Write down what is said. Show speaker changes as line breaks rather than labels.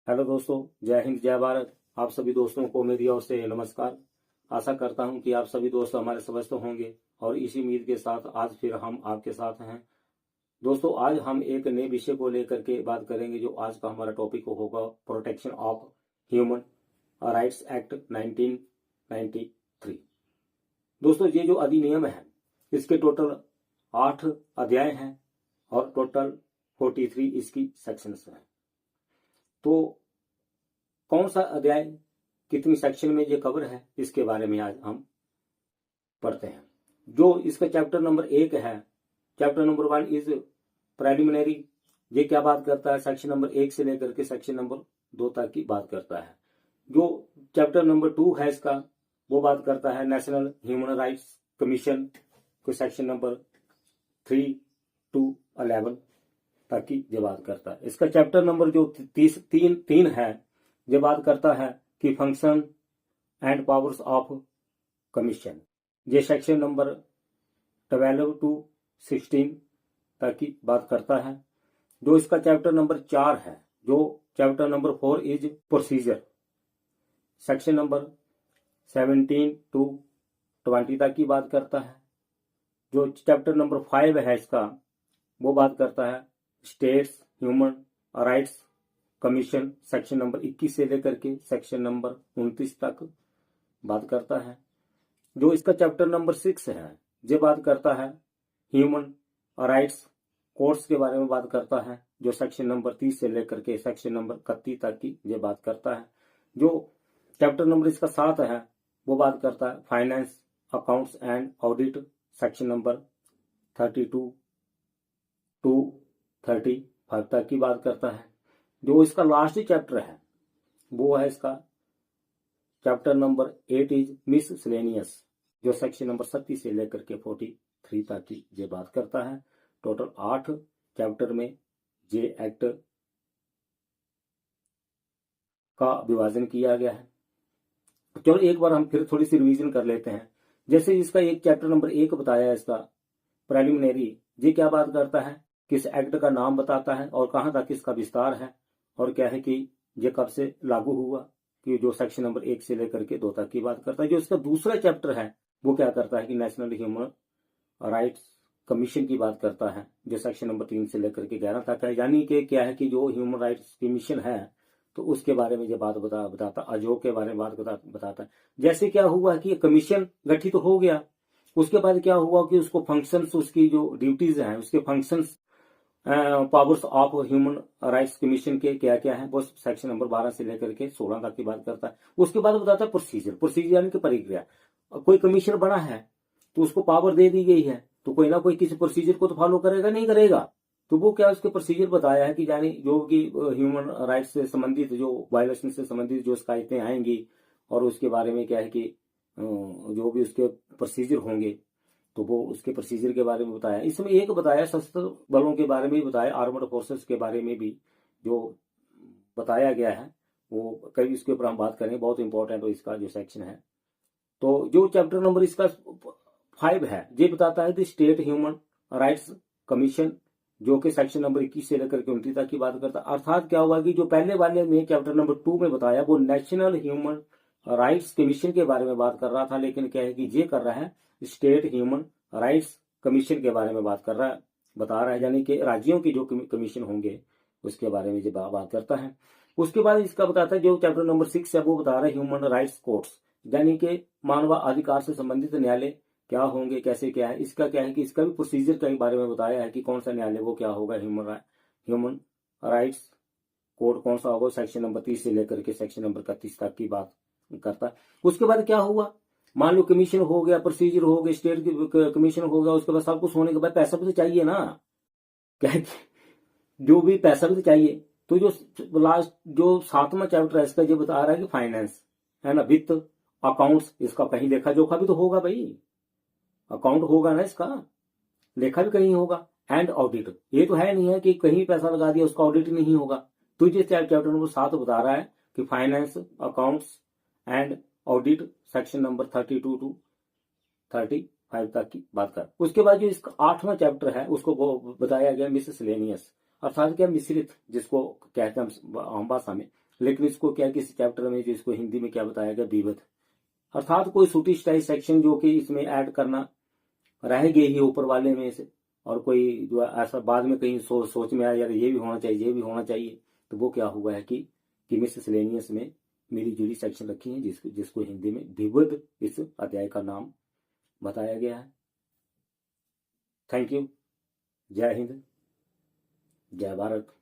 Hello दोस्तों, जय हिंद जय भारत। आप सभी दोस्तों को मेरी ओर से नमस्कार। आशा करता हूं कि आप सभी दोस्त हमारे स्वस्थ होंगे और इसी उम्मीद के साथ आज फिर हम आपके साथ हैं। दोस्तों, आज हम एक नए विषय को लेकर के बात करेंगे। जो आज का हमारा टॉपिक होगा protection of human rights act 1993। दोस्तों, ये जो अधिनियम है इसके टोटल 8 अध्याय हैं और टोटल 43 इसकी सेक्शंस हैं। तो कौन सा अध्याय कितनी सेक्शन में ये कवर है इसके बारे में आज हम पढ़ते हैं। जो इसका चैप्टर नंबर 1 है, चैप्टर नंबर 1 इज प्रेलिमिनरी। ये क्या बात करता है? सेक्शन नंबर 1 से लेकर के सेक्शन नंबर 2 तक की बात करता है। जो चैप्टर नंबर 2 है इसका, वो बात करता है नेशनल ह्यूमन राइट्स कमीशन को सेक्शन नंबर 3 to 11 तक की ये बात करता है। इसका चैप्टर नंबर जो 3 है, ये बात करता है कि function and powers of commission. ये सेक्शन नंबर 12 to 16 तक की बात करता है। जो इसका चैप्टर नंबर 4 है, जो chapter number 4 is procedure, section number 17 to 20 तक की बात करता है। जो चैप्टर नंबर 5 है इसका, वो बात करता है states human rights commission, section number 21 से लेकर के सेक्शन नंबर 29 तक बात करता है। जो इसका चैप्टर नंबर 6 है, ये बात करता है ह्यूमन राइट्स कोर्ट्स के बारे में बात करता है। जो सेक्शन नंबर 30 से लेकर के सेक्शन नंबर 31 तक की ये बात करता है। जो चैप्टर नंबर इसका 7 है, वो बात करता है finance accounts and audit, section number 32 to 35 तक की बात करता है। जो इसका लास्ट चैप्टर है, वो है इसका चैप्टर नंबर 8 इज मिससेलेनियस, जो सेक्शन नंबर 37 से लेकर के 43 तक की ये बात करता है। टोटल 8 चैप्टर में ये एक्ट का विभाजन किया गया है। चलो एक बार हम फिर थोड़ी सी रिवीजन कर लेते हैं। जैसे इसका एक चैप्टर नंबर 1 बताया, इसका प्रेलिमिनरी, ये क्या बात करता है? किस एक्ट का नाम बताता है और कहां तक इसका विस्तार है और क्या है कि ये कब से लागू हुआ, कि जो सेक्शन नंबर 1 से लेकर के 2 तक की बात करता है। जो इसका दूसरा चैप्टर है, वो क्या करता है कि नेशनल ह्यूमन राइट्स कमीशन की बात करता है, जो सेक्शन नंबर 3 से लेकर के 11 तक है। यानी कि क्या है कि जो ह्यूमन राइट्स कमीशन है, तो उसके बारे में ये बात बताता, आयोग के बारे में बात बताता है। जैसे क्या हुआ कि कमीशन गठित तो हो गया, उसके बाद क्या हुआ कि उसको फंक्शंस, उसकी जो ड्यूटीज हैं, उसके functions, powers of human rights commission के क्या क्या है, वो सेक्शन नंबर 12 से लेकर के 16 तक की बात करता है। उसके बाद बताता है प्रोसीजर यानी कि प्रक्रिया। कोई कमीशन बना है तो उसको पावर दे दी गई है, तो कोई ना कोई किसी प्रोसीजर को तो फॉलो करेगा, नहीं करेगा, तो वो क्या उसके प्रोसीजर बताया है कि यानी जो कि ह्यूमन राइट्स से संबंधित जो वायलेशन से संबंधित जो शिकायतें आएंगी और उसके बारे में क्या है कि जो भी उसके प्रोसीजर होंगे, तो वो उसके प्रोसीजर के बारे में बताया। इसमें एक बताया सशस्त्र बलों के बारे में भी बताया, आर्मड फोर्सेस के बारे में भी जो बताया गया है, वो कई इसके ऊपर हम बात करें, बहुत इंपॉर्टेंट हो इसका जो सेक्शन है। तो जो चैप्टर नंबर इसका 5 है, ये बताता है the state human rights commission, जो कि सेक्शन नंबर 21 से लेकर के 29 तक की बात करता है। अर्थात क्या हुआ कि जो पहले वाले में चैप्टर नंबर 2 में बताया, वो नेशनल ह्यूमन राइट्स कमीशन के बारे में बात कर रहा था, लेकिन क्या है कि ये कर रहा है स्टेट ह्यूमन राइट्स कमीशन के बारे में बात कर रहा है, बता रहा है, यानी कि राज्यों की जो कमीशन होंगे उसके बारे में जो बात करता है। उसके बाद इसका बताता है जो चैप्टर नंबर 6 है, वो बता रहा है ह्यूमन राइट्स कोर्ट्स, यानी कि मानव अधिकार से संबंधित न्यायालय क्या होंगे, कैसे क्या है। इसका क्या है कि इसका भी प्रोसीजर के बारे में बताया है कि कौन सा न्यायालय वो क्या होगा, ह्यूमन राइट्स कोर्ट कौन सा होगा, सेक्शन नंबर 30 से लेकर के सेक्शन नंबर 31 तक की बात करता है। उसके बाद क्या हुआ, मान लो कमीशन हो गया, प्रोसीजर हो गया, स्टेट कमीशन हो गया, उसके बाद सब कुछ होने के बाद पैसा भी तो चाहिए ना, क्या जो भी पैसा भी तो चाहिए। तो जो लास्ट जो 7वां चैप्टर है इसका, जो बता रहा है कि फाइनेंस है ना, वित्त, अकाउंट्स, इसका कहीं लेखा जोखा भी तो होगा भाई, अकाउंट होगा ना इसका, लेखा भी कहीं होगा, एंड ऑडिट। ये तो है नहीं है कि कहीं पैसा लगा दिया उसका ऑडिट नहीं होगा। तो ये चैप्टर नंबर 7 बता रहा है कि finance accounts and audit, section number 32 to 35 तक की बात कर। उसके बाद जो इसका 8वां चैप्टर है, उसको वो बताया गया मिससेलेनियस, अर्थात क्या मिश्रित, जिसको कहते हैं आम भाषा में, लेकिन इसको क्या किसी चैप्टर में जो इसको हिंदी में क्या बताया गया, विविध, अर्थात कोई सूटी स्टाइल सेक्शन जो कि इसमें ऐड करना रह गई ही ऊपर वाले में से, और कोई जो ऐसा बाद में कहीं सोच में आया यार ये भी होना चाहिए, ये भी होना चाहिए, तो वो क्या हुआ है कि मिसलेनियस में मिली जुली सेक्शन रखी हैं जिसको हिंदी में विविध इस अध्याय का नाम बताया गया है। Thank you. जय हिंद, जय भारत।